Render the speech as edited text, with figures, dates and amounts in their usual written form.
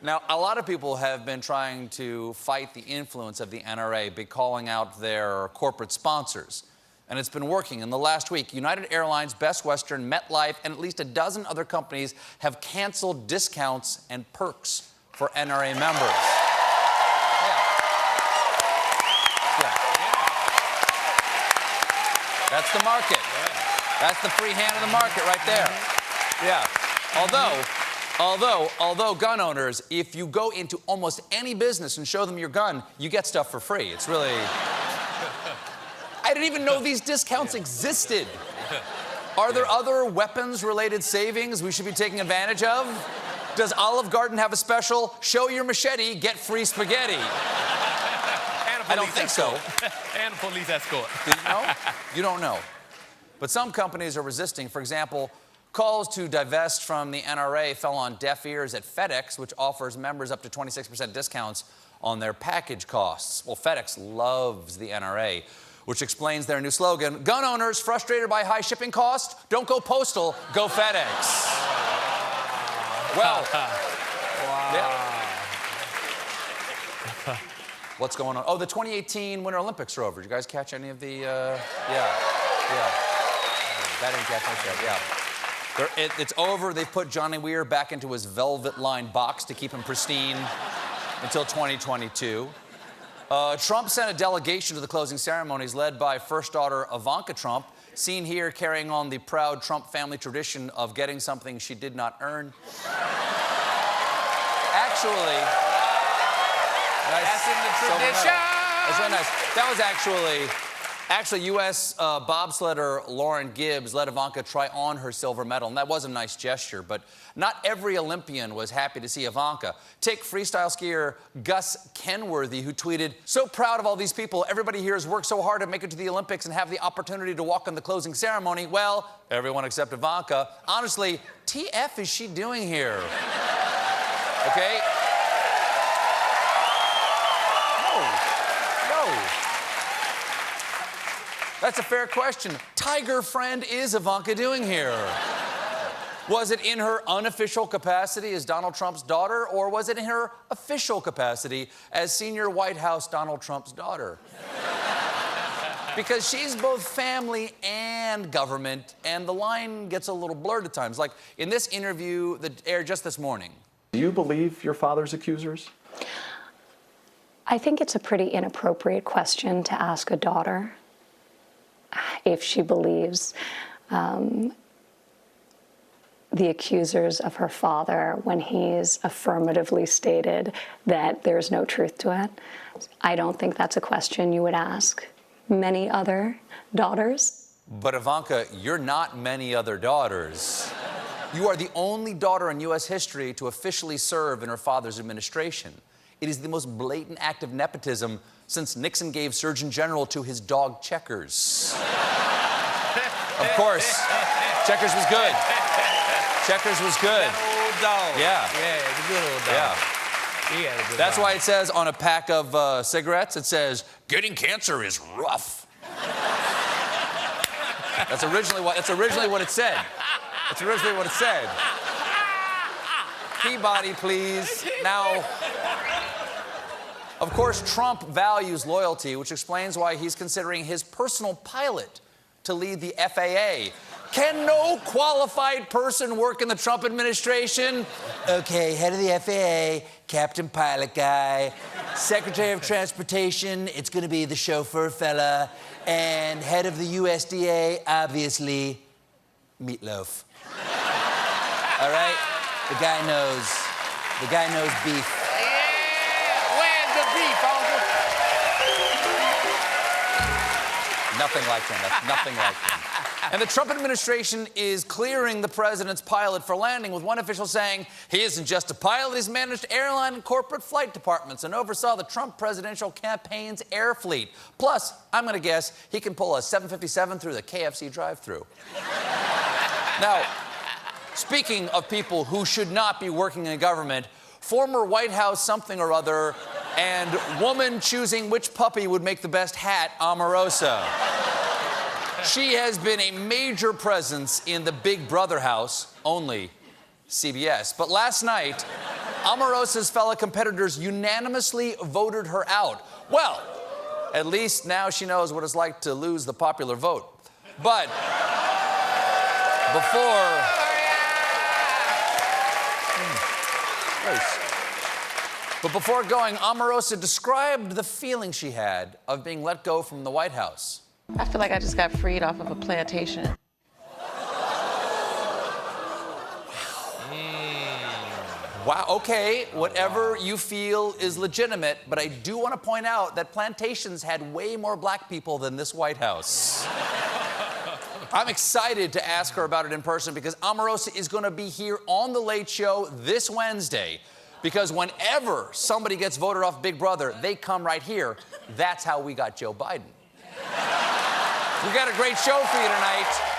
Now, a lot of people have been trying to fight the influence of the NRA by calling out their corporate sponsors. And it's been working. In the last week, United Airlines, Best Western, MetLife, and at least a dozen other companies have canceled discounts and perks for NRA members. That's the market. That's the free hand of the market right there. Yeah. Although gun owners, if you go into almost any business and show them your gun, you get stuff for free. It's really... I didn't even know these discounts existed. Are there other weapons-related savings we should be taking advantage of? Does Olive Garden have a special, show your machete, get free spaghetti? I don't think so. And police escort. Do you know? You don't know. But some companies are resisting. For example, calls to divest from the NRA fell on deaf ears at FedEx, which offers members up to 26% discounts on their package costs. Well, FedEx loves the NRA, which explains their new slogan, gun owners frustrated by high shipping costs, don't go postal, go FedEx. Well, yeah. What's going on? Oh, the 2018 Winter Olympics are over. Did you guys catch any of the, yeah. That didn't catch much yet, yeah. It's over. They've put Johnny Weir back into his velvet-lined box to keep him pristine until 2022. Trump sent a delegation to the closing ceremonies led by first daughter Ivanka Trump, seen here carrying on the proud Trump family tradition of getting something she did not earn. Actually... That's in the tradition. That's really nice. That was actually U.S. bobsledder Lauren Gibbs let Ivanka try on her silver medal, and that was a nice gesture, but not every Olympian was happy to see Ivanka. Take freestyle skier Gus Kenworthy, who tweeted, so proud of all these people. Everybody here has worked so hard to make it to the Olympics and have the opportunity to walk in the closing ceremony. Well, everyone except Ivanka. Honestly, TF is she doing here? Okay? That's a fair question. Tiger friend is Ivanka doing here? Was it in her unofficial capacity as Donald Trump's daughter, or was it in her official capacity as senior White House Donald Trump's daughter? Because she's both family and government, and the line gets a little blurred at times. Like in this interview that aired just this morning. Do you believe your father's accusers? I think it's a pretty inappropriate question to ask a daughter if she believes the accusers of her father when he's affirmatively stated that there's no truth to it. I don't think that's a question you would ask many other daughters. But Ivanka, you're not many other daughters. You are the only daughter in U.S. history to officially serve in her father's administration. It is the most blatant act of nepotism since Nixon gave Surgeon General to his dog Checkers. Of course, Checkers was good. Checkers was good. That old dog. Yeah. Yeah, it's a good old dog. Yeah. He had a good That's dog. why it says on a pack of cigarettes, it says, getting cancer is rough. That's originally what it said. That's originally what it said. Peabody, please. Now, of course, Trump values loyalty, which explains why he's considering his personal pilot to lead the FAA. Can no qualified person work in the Trump administration? Okay, head of the FAA, captain pilot guy, secretary of transportation, it's gonna be the chauffeur fella, and head of the USDA, obviously, Meatloaf. All right? The guy knows beef. Where's the beef, Uncle? Nothing like him. That's nothing like him. And the Trump administration is clearing the president's pilot for landing, with one official saying he isn't just a pilot, he's managed airline and corporate flight departments and oversaw the Trump presidential campaign's air fleet. Plus, I'm gonna guess he can pull a 757 through the KFC drive-thru. Now, speaking of people who should not be working in government, former White House something or other and woman choosing which puppy would make the best hat, Omarosa. She has been a major presence in the Big Brother house, only CBS. But last night, Omarosa's fellow competitors unanimously voted her out. Well, at least now she knows what it's like to lose the popular vote. But before... But before going, Omarosa described the feeling she had of being let go from the White House. I feel like I just got freed off of a plantation. Wow, okay, whatever you feel is legitimate, but I do want to point out that plantations had way more black people than this White House. I'm excited to ask her about it in person because Omarosa is going to be here on The Late Show this Wednesday. Because whenever somebody gets voted off Big Brother, they come right here. That's how we got Joe Biden. We got a great show for you tonight.